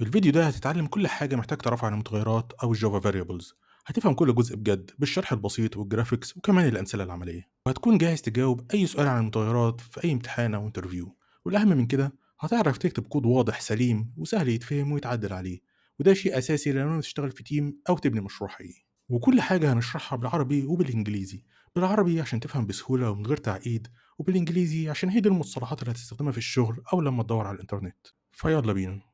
في الفيديو ده هتتعلم كل حاجة محتاج تعرفها عن المتغيرات أو الجافا فاريبلز. هتفهم كل جزء بجد بالشرح البسيط والجرافيكس وكمان الأمثلة العملية، وهتكون جاهز تجاوب أي سؤال عن المتغيرات في أي امتحان أو انترفيو. والأهم من كده هتعرف تكتب كود واضح سليم وسهل يتفهم ويتعدل عليه، وده شيء أساسي لما تشتغل في تيم أو تبني مشروع حقيقي. وكل حاجة هنشرحها بالعربي وبالإنجليزي. بالعربي عشان تفهم بسهولة ومن غير تعقيد، وبالإنجليزي عشان هي دي المصطلحات اللي هتستخدمها في الشغل أو لما تدور على الإنترنت. فيلا بينا.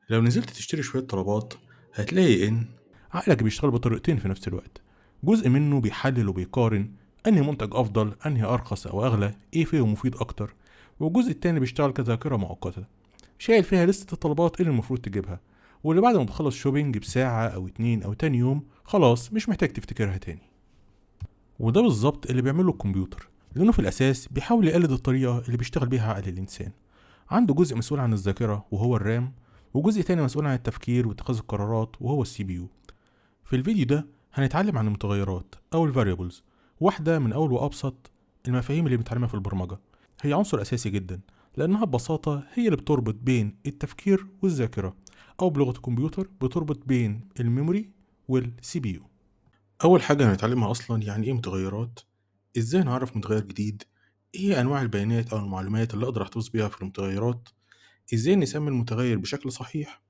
لو نزلت تشتري شوية طلبات هتلاقي إن عقلك بيشتغل بطريقتين في نفس الوقت. جزء منه بيحلل وبيقارن أنهي منتج أفضل، أنهي أرخص أو أغلى، إيه فيه مفيد أكتر. والجزء التاني بيشتغل كذاكرة مؤقتة، شايل فيها لستة الطلبات اللي المفروض تجيبها، واللي بعد ما تخلص شوبينج بساعة أو اتنين أو تاني يوم خلاص مش محتاج تفتكرها تاني. وده بالظبط اللي بيعمله الكمبيوتر، لأنه في الأساس بيحاول يقلد الطريقة اللي بيشتغل بيها عقل الإنسان. عنده جزء مسؤول عن الذاكرة وهو الرام، وجزء تاني مسؤول عن التفكير واتخاذ القرارات وهو السي بي يو. في الفيديو ده هنتعلم عن المتغيرات أو الفاريبلز، واحدة من أول وأبسط المفاهيم اللي بنتعلمها في البرمجة. هي عنصر أساسي جدا لأنها ببساطة هي اللي بتربط بين التفكير والذاكرة، أو بلغة الكمبيوتر بتربط بين الميموري والسي بي يو. أول حاجة هنتعلمها أصلا يعني إيه متغيرات، إزاي نعرف متغير جديد، إيه أنواع البيانات أو المعلومات اللي أقدر أحتفظ بيها في المتغيرات، إزاي نسمي المتغير بشكل صحيح،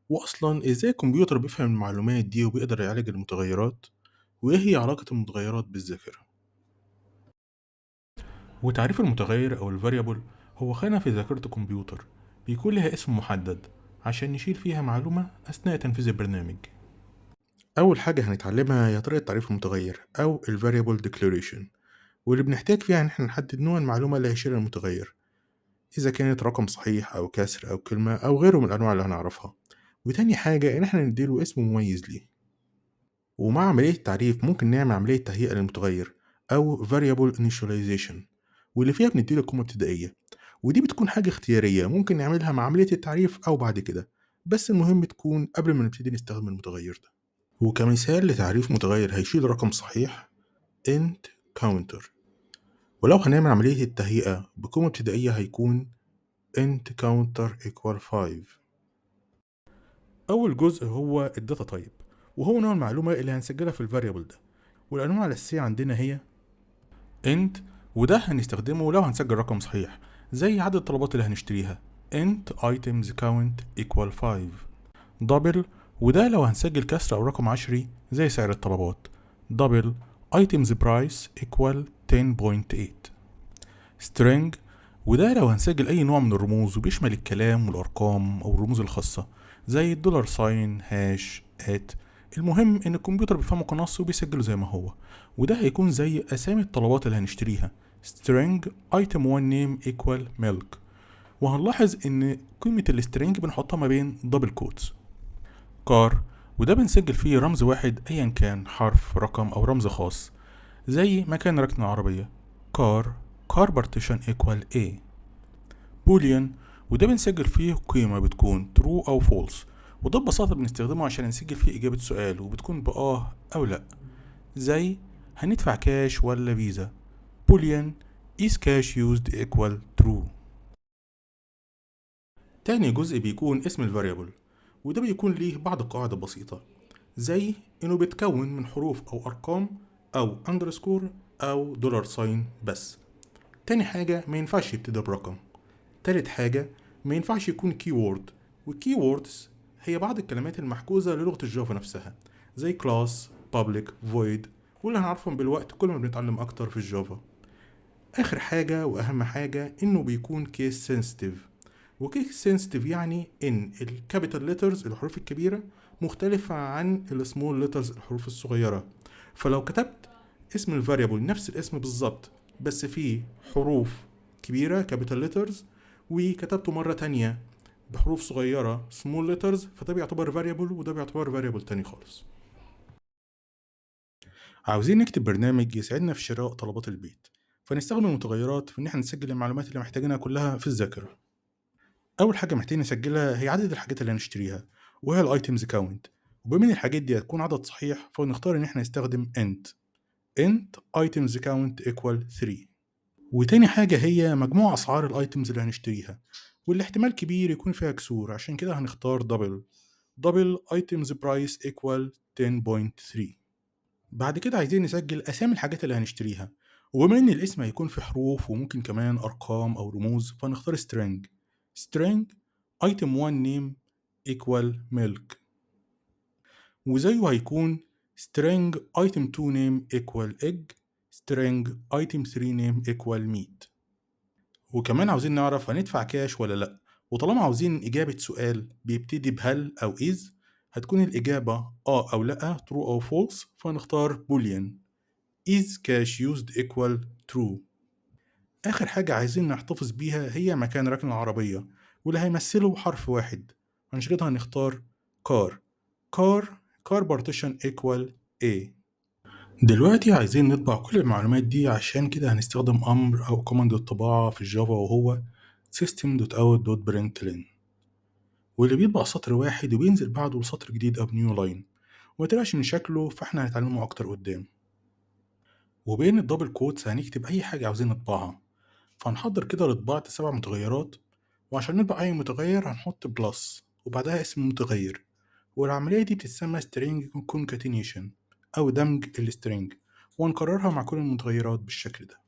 وأصلا إزاي الكمبيوتر بيفهم المعلومات دي وبيقدر يعالج المتغيرات، وإيه هي علاقة المتغيرات بالذاكرة. وتعريف المتغير أو الفاريبل هو خانة في ذاكرة الكمبيوتر بيكون لها اسم محدد عشان نشيل فيها معلومة أثناء تنفيذ البرنامج. أول حاجة هنتعلمها هي طريقة تعريف المتغير أو ال Variable Declaration، واللي بنحتاج فيها إن احنا نحدد نوع المعلومة اللي هيشيلها المتغير، إذا كانت رقم صحيح أو كسر أو كلمة أو غيره من الأنواع اللي هنعرفها. وتاني حاجة إن احنا نديله اسم مميز ليه. ومع عملية التعريف ممكن نعمل عملية تهيئة للمتغير أو Variable Initialization، واللي فيها بنديله قيمة ابتدائية، ودي بتكون حاجة اختيارية ممكن نعملها مع عملية التعريف أو بعد كده، بس المهم تكون قبل ما نبتدي نستخدم المتغير ده. وكمثال لتعريف متغير هيشيل رقم صحيح int counter، ولو هنعمل عملية التهيئة بقيمة ابتدائية هيكون int counter equal 5. أول جزء هو الداتا تايب، وهو نوع المعلومة اللي هنسجلها في الفاريبل ده. والأنواع الأساسية عندنا هي int، وده هنستخدمه لو هنسجل رقم صحيح زي عدد الطلبات اللي هنشتريها int items count equal 5. double، وده لو هنسجل كسر أو رقم عشري زي سعر الطلبات double items price equal 10.8. string، وده لو هنسجل أي نوع من الرموز وبيشمل الكلام والأرقام أو الرموز الخاصة زي الدولار ساين هاش ات. المهم إن الكمبيوتر بيفهمه كنص وبيسجله زي ما هو، وده هيكون زي أسامي الطلبات اللي هنشتريها string item one name equal milk. وهنلاحظ إن قيمة السترينج بنحطها ما بين دبل كوتس. كار، وده بنسجل فيه رمز واحد أيا كان حرف رقم أو رمز خاص زي مكان ركن العربية كار كار بارتيشن equal A. بوليان، وده بنسجل فيه قيمة بتكون true أو false، وده ببساطة بنستخدمه عشان نسجل فيه إجابة سؤال وبتكون بآه أو لأ، زي هندفع كاش ولا فيزا بوليان is cash used equal true. تاني جزء بيكون اسم الفاريبل، وده بيكون ليه بعض القواعد البسيطة زي إنه بيتكون من حروف أو أرقام أو أندرسكور أو دولار ساين بس. تاني حاجة ما ينفعش يبتدي برقم. تالت حاجة ما ينفعش يكون كيورد، والكي ووردز هي بعض الكلمات المحجوزة للغة الجافا نفسها زي كلاس public void، واللي هنعرفهم بالوقت كل ما بنتعلم أكتر في الجافا. آخر حاجة وأهم حاجة إنه بيكون كيس سنسيتيف. وكيس سنسيتيف يعني إن الكابيتال ليترز الحروف الكبيرة مختلفة عن السمول ليترز الحروف الصغيرة. فلو كتبت اسم الفاريبل نفس الاسم بالظبط بس فيه حروف كبيرة كابيتال ليترز، وكتبته مرة تانية بحروف صغيرة small letters، فده بيعتبر variable وده بيعتبر variable تاني خالص. عاوزين نكتب برنامج يساعدنا في شراء طلبات البيت، فنستخدم المتغيرات في إن احنا نسجل المعلومات اللي محتاجينها كلها في الذاكرة. أول حاجة محتاجين نسجلها هي عدد الحاجات اللي هنشتريها، وهي الايتمز كاونت. وبما إن الحاجات دي هتكون عدد صحيح فنختار إن احنا نستخدم int items count equal 3. وتاني حاجة هي مجموع أسعار الايتمز اللي هنشتريها، والاحتمال كبير يكون فيها كسور، عشان كده هنختار double items price equal 10.3. بعد كده عايزين نسجل أسامي الحاجات اللي هنشتريها، وبما إن الاسم هيكون فيه حروف وممكن كمان أرقام أو رموز فنختار string item 1 name equal milk، وزيه هيكون string item 2 name equal egg، string item 3 name equal meat. وكمان عاوزين نعرف هندفع كاش ولا لأ، وطالما عاوزين إجابة سؤال بيبتدي بهل أو is، هتكون الإجابة أو لأ true أو false، فنختار boolean is cash used equal true. آخر حاجة عايزين نحتفظ بيها هي مكان ركن العربية، واللي هيمثله حرف واحد، عشان كده هنختار car car car partition equal A. دلوقتي عايزين نطبع كل المعلومات دي، عشان كده هنستخدم أمر أو كوماند الطباعة في الجافا وهو system.out.println، واللي بيطبع سطر واحد وبينزل بعده سطر جديد أو نيو لاين، ومتقلقش من شكله فاحنا هنتعلمه أكتر قدام. وبين الدبل كوتس هنكتب أي حاجة عاوزين نطبعها، فهنحضر كده لطباعة 7 متغيرات، وعشان نطبع أي متغير هنحط بلس وبعدها اسم المتغير، والعملية دي بتتسمى string concatenation أو دمج السترينج، ونكررها مع كل المتغيرات بالشكل ده.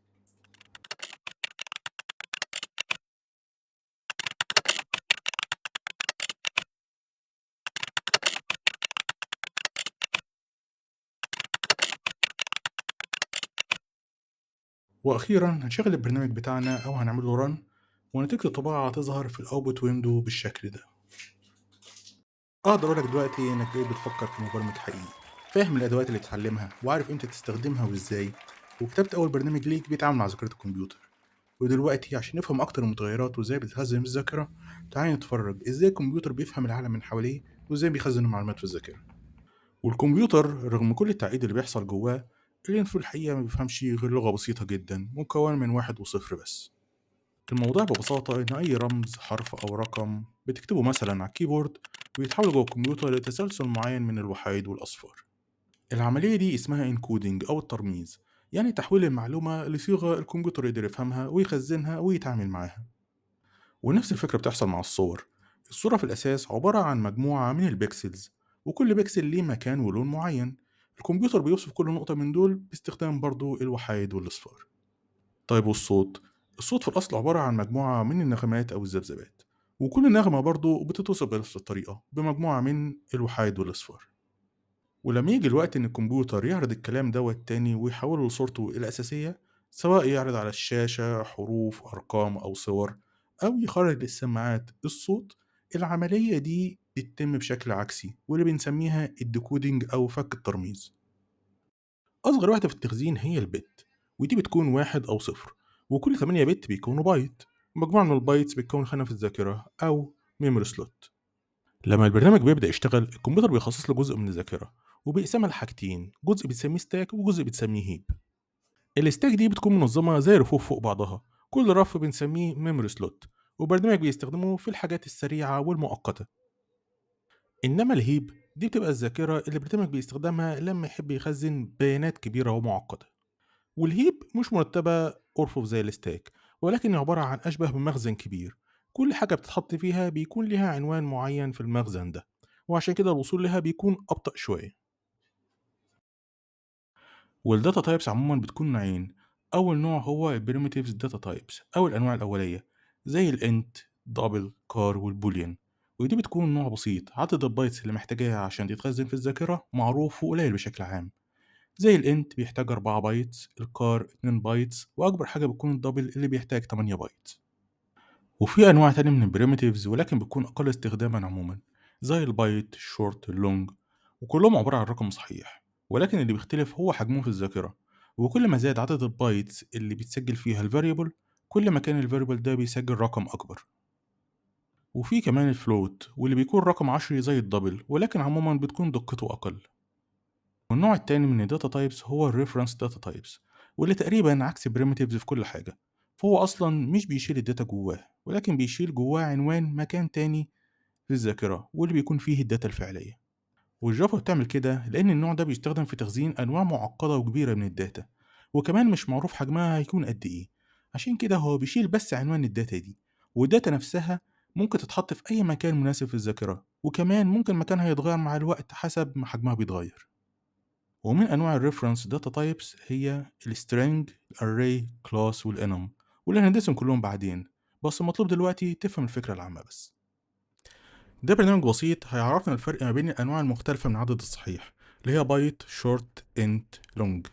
وأخيرا هنشغل البرنامج بتاعنا أو هنعمله رن، ونتيجة الطباعة هتظهر في الأوتبوت ويندو بالشكل ده. أقدر أقولك دلوقتي إنك بقيت بتفكر كمبرمج حقيقي، فاهم الأدوات اللي بتتعلمها وعارف إمتى تستخدمها وإزاي، وكتبت أول برنامج ليك بيتعامل مع ذاكرة الكمبيوتر. ودلوقتي عشان نفهم أكتر المتغيرات وإزاي بتتخزن في الذاكرة، تعالى نتفرج إزاي الكمبيوتر بيفهم العالم من حواليه وإزاي بيخزن المعلومات في الذاكرة. والكمبيوتر رغم كل التعقيد اللي بيحصل جواه، إلا إن في الحقيقة ما بيفهمش غير لغة بسيطة جدا مكونة من واحد وصفر بس. الموضوع ببساطة إن أي رمز حرف أو رقم بتكتبه مثلا على الكيبورد بيتحول جوه الكمبيوتر لتسلسل معين من الوحيد والأصفار. العملية دي اسمها انكودينج أو الترميز، يعني تحويل المعلومة لصيغة الكمبيوتر يقدر يفهمها ويخزنها ويتعامل معاها. ونفس الفكرة بتحصل مع الصور. الصورة في الأساس عبارة عن مجموعة من البيكسلز، وكل بيكسل ليه مكان ولون معين. الكمبيوتر بيوصف كل نقطة من دول باستخدام برضو الوحيد والأصفار. طيب والصوت؟ الصوت في الأصل عبارة عن مجموعة من النغمات أو الذبذبات، وكل نغمة برضو بتتوصف بنفس الطريقة بمجموعة من الوحيد والأصفار. ولما يجي الوقت إن الكمبيوتر يعرض الكلام دوت تاني ويحوله لصورته الأساسية، سواء يعرض على الشاشة حروف أرقام أو صور، أو يخرج للسماعات الصوت، العملية دي بتتم بشكل عكسي واللي بنسميها الديكودينج أو فك الترميز. أصغر واحدة في التخزين هي البت، ودي بتكون واحد أو صفر، وكل 8 بت بيكونوا بايت. مجموعة من البايتس بتكون خانة في الذاكرة أو ميموري سلوت. لما البرنامج بيبدأ يشتغل الكمبيوتر بيخصص له جزء من الذاكرة، وبيقسمها لحاجتين، جزء بتسميه ستاك وجزء بتسميه هيب. الستاك دي بتكون منظمة زي رفوف فوق بعضها، كل رف بنسميه ميموري سلوت، وبرنامج بيستخدمه في الحاجات السريعة والمؤقتة. إنما الهيب دي بتبقى الذاكرة اللي البرنامج بيستخدمها لما يحب يخزن بيانات كبيرة ومعقدة. والهيب مش مرتبة أرفف زي الستاك، ولكن عبارة عن أشبه بمخزن كبير، كل حاجة بتتحط فيها بيكون لها عنوان معين في المخزن ده، وعشان كده الوصول لها بيكون أبطأ شوية. والداتا تايبس عموما بتكون نوعين. أول نوع هو البريميتيفز داتا تايبس أو الأنواع الأولية، زي الانت دبل كار والبوليان، ودي بتكون نوع بسيط، عدد البايتس اللي محتاجاها عشان تتخزن في الذاكرة معروف وقليل بشكل عام. زي الانت بيحتاج 4 بايتس، الكار 2 بايتس، واكبر حاجه بتكون الدبل اللي بيحتاج 8 بايتس. وفي انواع تانية من البريميتيفز ولكن بتكون اقل استخداما عموما، زي البايت الشورت اللونج، وكلهم عباره عن رقم صحيح، ولكن اللي بيختلف هو حجمهم في الذاكره. وكل ما زاد عدد البايتس اللي بيتسجل فيها الفاريبل، كل ما كان الفاريبل ده بيسجل رقم اكبر. وفي كمان الفلوت واللي بيكون رقم عشري زي الدبل، ولكن عموما بتكون دقته اقل. والنوع التاني من الداتا تايبس هو الريفرنس داتا تايبس، واللي تقريبا عكس البريميتيفز في كل حاجة. فهو أصلا مش بيشيل الداتا جواه، ولكن بيشيل جواه عنوان مكان تاني في الذاكرة واللي بيكون فيه الداتا الفعلية. والجافا بتعمل كده لأن النوع ده بيستخدم في تخزين أنواع معقدة وكبيرة من الداتا، وكمان مش معروف حجمها هيكون قد إيه، عشان كده هو بيشيل بس عنوان الداتا دي، والداتا نفسها ممكن تتحط في أي مكان مناسب في الذاكرة، وكمان ممكن مكانها يتغير مع الوقت حسب ما حجمها بيتغير. ومن أنواع الريفرنس داتا تايبس هي السترينج، الاري، كلاس، والانم، واللي هندرسهم كلهم بعدين، بس المطلوب دلوقتي تفهم الفكرة العامة بس. ده برنامج بسيط هيعرفنا الفرق ما بين الأنواع المختلفة من العدد الصحيح، اللي هي بايت، شورت، انت، لونج.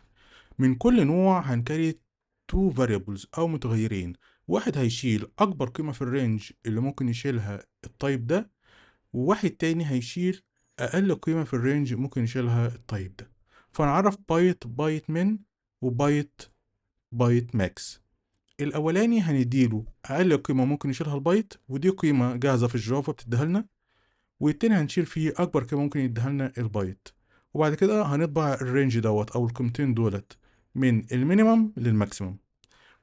من كل نوع هنكريت تو variables أو متغيرين، واحد هيشيل أكبر قيمة في الرينج اللي ممكن يشيلها التايب ده، وواحد تاني هيشيل أقل قيمة في الرينج ممكن يشيلها التايب ده. فنعرف بايت بايت من، وبايت بايت ماكس. الأولاني هنديله أقل قيمة ممكن يشيلها البايت، ودي قيمة جاهزة في الجافا بتديها لنا، والتاني هنشيل فيه أكبر قيمة ممكن يديها لنا البايت. وبعد كده هنطبع الرينج دوت أو القيمتين دولت من المينيمم للماكسيمم.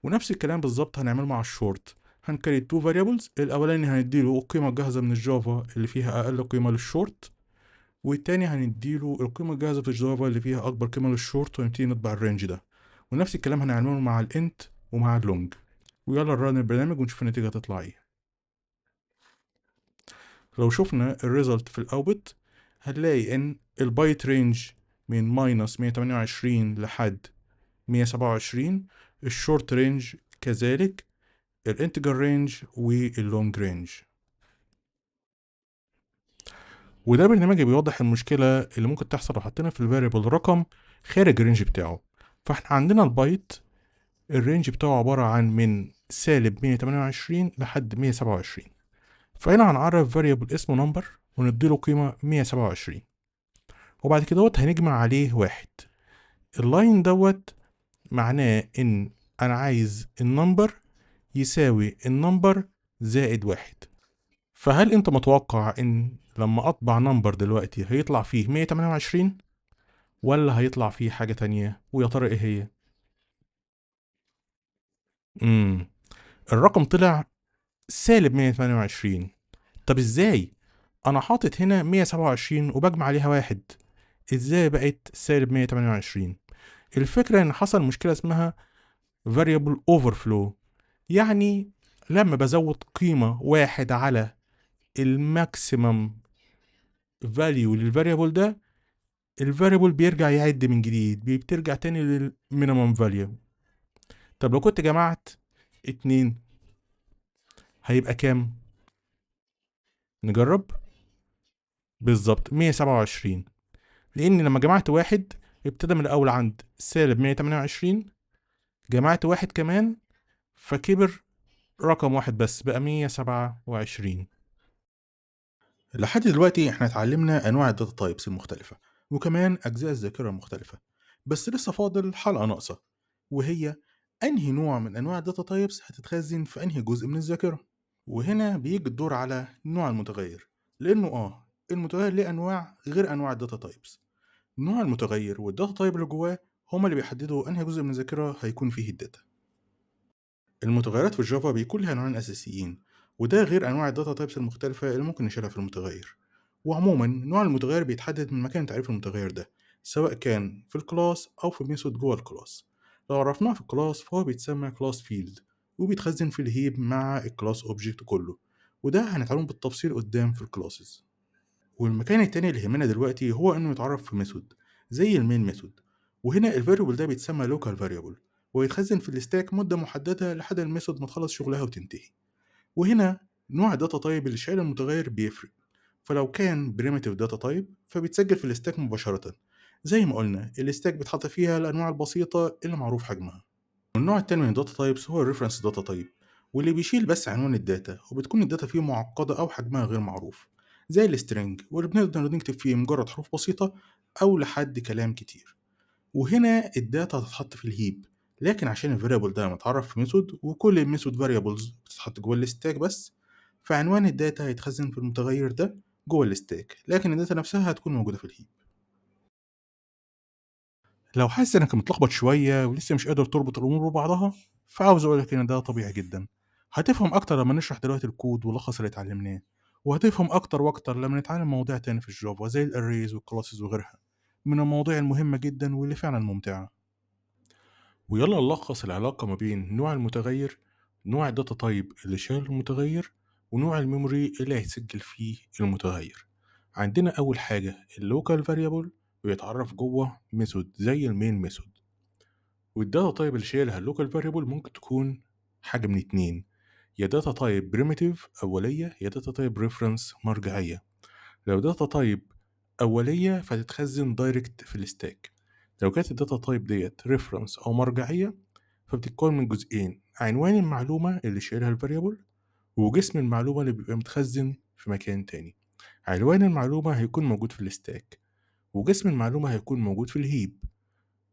ونفس الكلام بالظبط هنعمله مع الشورت. هنكريت تو فاريبلز، الاولاني هنديله القيمه الجاهزه من الجافا اللي فيها اقل قيمه للشورت، والتاني هنديله القيمه الجاهزه في الجافا اللي فيها اكبر قيمه للشورت، ونبتدي نطبع الرينج ده. ونفس الكلام هنعمله مع الانت ومع اللونج. ويلا نرن البرنامج ونشوف النتيجه هتطلع ايه. لو شفنا الريزلت في الاوتبوت هنلاقي ان البايت رينج من ماينس 128 لحد 127، الشورت رينج كذلك، الانتجر رينج واللونج رينج. وده برنامج بيوضح المشكلة اللي ممكن تحصل لو حطينا في الفاريبل رقم خارج الرينج بتاعه. فاحنا عندنا البايت الرينج بتاعه عبارة عن من سالب 128 لحد 127، فهنا هنعرف فاريبل اسمه نمبر ونديله قيمة 127، وبعد كده هنجمع عليه واحد. اللاين دوت معناه ان انا عايز النمبر يساوي النمبر زائد واحد. فهل انت متوقع ان لما اطبع نمبر دلوقتي هيطلع فيه 128، ولا هيطلع فيه حاجة تانية؟ ويا ترى ايه هي؟ امم الرقم طلع سالب 128. طب ازاي؟ انا حاطط هنا 127 وبجمع عليها واحد، ازاي بقت سالب 128؟ الفكرة ان حصل مشكلة اسمها variable overflow، يعني لما بزود قيمة واحد على الماكسيمم فاليو للفاريبل ده، الفاريبل بيرجع يعد من جديد، بترجع تاني للمينيمم فاليو. طب لو كنت جمعت اتنين هيبقى كام؟ نجرب. بالظبط 127، لان لما جمعت واحد ابتدى من الاول عند سالب 128، جمعت واحد كمان فكبر رقم واحد بس بقى 127. لحد دلوقتي احنا اتعلمنا انواع الداتا تايبس المختلفة، وكمان اجزاء الذاكرة المختلفة، بس لسه فاضل حلقة ناقصة، وهي انهي نوع من انواع الداتا تايبس هتتخزن في انهي جزء من الذاكرة. وهنا بيجي الدور على نوع المتغير، لانه المتغير ليه انواع غير انواع الداتا تايبس. نوع المتغير والداتا تايب اللي جواه هما اللي بيحددوا انهي جزء من الذاكرة هيكون فيه الداتا. المتغيرات في الجافا بيكون لها نوعين أساسيين، وده غير أنواع الداتا تايبس المختلفة اللي ممكن نشيلها في المتغير. وعموما نوع المتغير بيتحدد من مكان تعريف المتغير ده، سواء كان في الكلاس أو في ميثود جوه الكلاس. لو عرفناه في الكلاس فهو بيتسمى كلاس فيلد، وبيتخزن في الهيب مع الكلاس اوبجكت كله، وده هنتعلم بالتفصيل قدام في الكلاسز. والمكان التاني اللي يهمنا دلوقتي هو انه يتعرف في ميثود زي المين ميثود، وهنا الفاريبل ده بيتسمى لوكال فاريبل، ويتخزن في الستاك مدة محددة لحد الميثود ما تخلص شغلها وتنتهي. وهنا نوع الداتا تايب اللي شايل المتغير بيفرق، فلو كان بريمتيف داتا تايب فبيتسجل في الستاك مباشرة، زي ما قلنا الستاك بيتحط فيها الأنواع البسيطة اللي معروف حجمها. والنوع التاني من الداتا تايبس هو الريفرنس داتا تايب، واللي بيشيل بس عنوان الداتا، وبتكون الداتا فيه معقدة أو حجمها غير معروف، زي السترينج واللي بنقدر نكتب فيه مجرد حروف بسيطة أو لحد كلام كتير. وهنا الداتا هتتحط في الهيب، لكن عشان الفاريبل ده متعرف في ميثود وكل الميثود فاريبلز بتتحط جوه الستاك بس، فعنوان الداتا هيتخزن في المتغير ده جوه الستاك، لكن الداتا نفسها هتكون موجودة في الهيب. لو حاسس انك متلخبط شوية ولسه مش قادر تربط الامور ببعضها، فعاوز اقولك ان ده طبيعي جدا. هتفهم اكتر لما نشرح دلوقتي الكود ولخص اللي اتعلمناه، وهتفهم اكتر واكتر لما نتعلم مواضيع تاني في الجافا زي الاريز والكلاسز وغيرها، من المواضيع المهمة جدا واللي فعلا ممتعة. ويلا نلخص العلاقة ما بين نوع المتغير نوع الداتا تايب اللي شايل المتغير، ونوع الميموري اللي هيتسجل فيه المتغير. عندنا أول حاجة اللوكال فاريبل، بيتعرف جوه ميثود زي المين ميثود. والداتا تايب اللي شايلها اللوكال فاريبل ممكن تكون حاجة من اتنين: يا داتا تايب بريميتيف أولية، يا داتا تايب ريفرنس مرجعية. لو داتا تايب أولية فتتخزن دايركت في الستاك. لو كانت الداتا تايب ديت ريفرنس أو مرجعية فبتتكون من جزئين: عنوان المعلومة اللي شايلها الفاريبل، وجسم المعلومة اللي بيبقى متخزن في مكان تاني. عنوان المعلومة هيكون موجود في الستاك، وجسم المعلومة هيكون موجود في الهيب،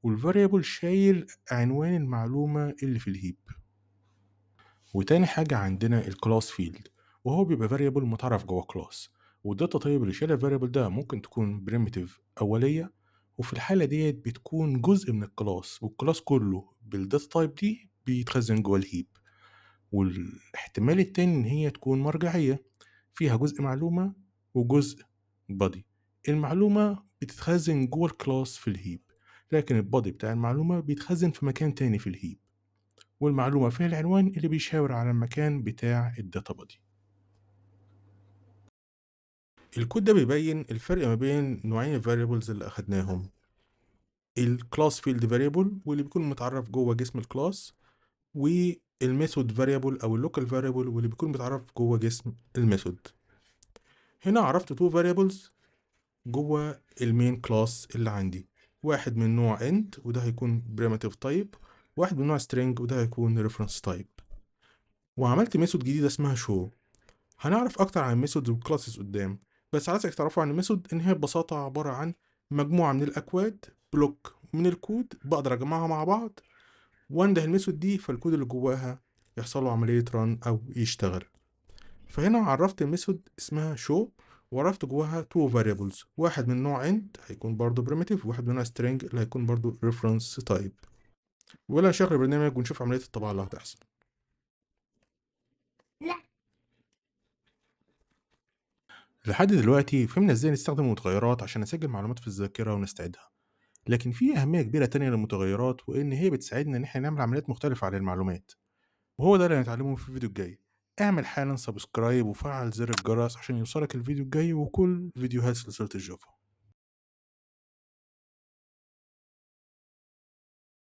والفاريبل شايل عنوان المعلومة اللي في الهيب. وتاني حاجة عندنا الكلاس فيلد، وهو بيبقى فاريبل متعرف جوه كلاس. والداتا طيب اللي شايل الفاريبل ده ممكن تكون بريميتيف أولية، وفي الحالة ديت بتكون جزء من الكلاس، والكلاس كله بالداتا تايب دي بيتخزن جوه الهيب. والاحتمال التاني إن هي تكون مرجعية، فيها جزء معلومة وجزء بادي. المعلومة بتتخزن جوه الكلاس في الهيب، لكن البادي بتاع المعلومة بيتخزن في مكان تاني في الهيب. والمعلومة فيها العنوان اللي بيشاور على المكان بتاع الداتا بادي. الكود ده بيبين الفرق ما بين نوعين الفاريبلز اللي أخدناهم: الكلاس فيلد فاريبل واللي بيكون متعرف جوه جسم الكلاس، والميثود فاريبل أو اللوكال فاريبل واللي بيكون متعرف جوه جسم الميثود. هنا عرفت تو فاريبلز جوه المين كلاس اللي عندي: واحد من نوع int وده هيكون primitive type، واحد من نوع string وده هيكون reference type. وعملت ميثود جديدة اسمها show. هنعرف أكتر عن الميثودز والكلاسز قدام، بس عايزك تعرفوا عن الميثود إن هي ببساطة عبارة عن مجموعة من الأكواد، بلوك من الكود بقدر أجمعها مع بعض وأنده الميثود دي، فالكود اللي جواها يحصل له عملية ران أو يشتغل. فهنا عرفت الميثود اسمها show، وعرفت جواها two variables: واحد من نوع int هيكون برضو primitive، وواحد من نوع string اللي هيكون برضو reference type. ولا نشغل البرنامج ونشوف عملية الطباعة اللي هتحصل. لحد دلوقتي فهمنا ازاي نستخدم المتغيرات عشان نسجل معلومات في الذاكرة ونستعيدها. لكن في أهمية كبيرة تانية للمتغيرات، وإن هي بتساعدنا إن إحنا نعمل عمليات مختلفة على المعلومات. وهو ده اللي هنتعلمه في الفيديو الجاي. اعمل حالا سبسكرايب وفعل زر الجرس عشان يوصلك الفيديو الجاي وكل فيديوهات سلسلة الجافا.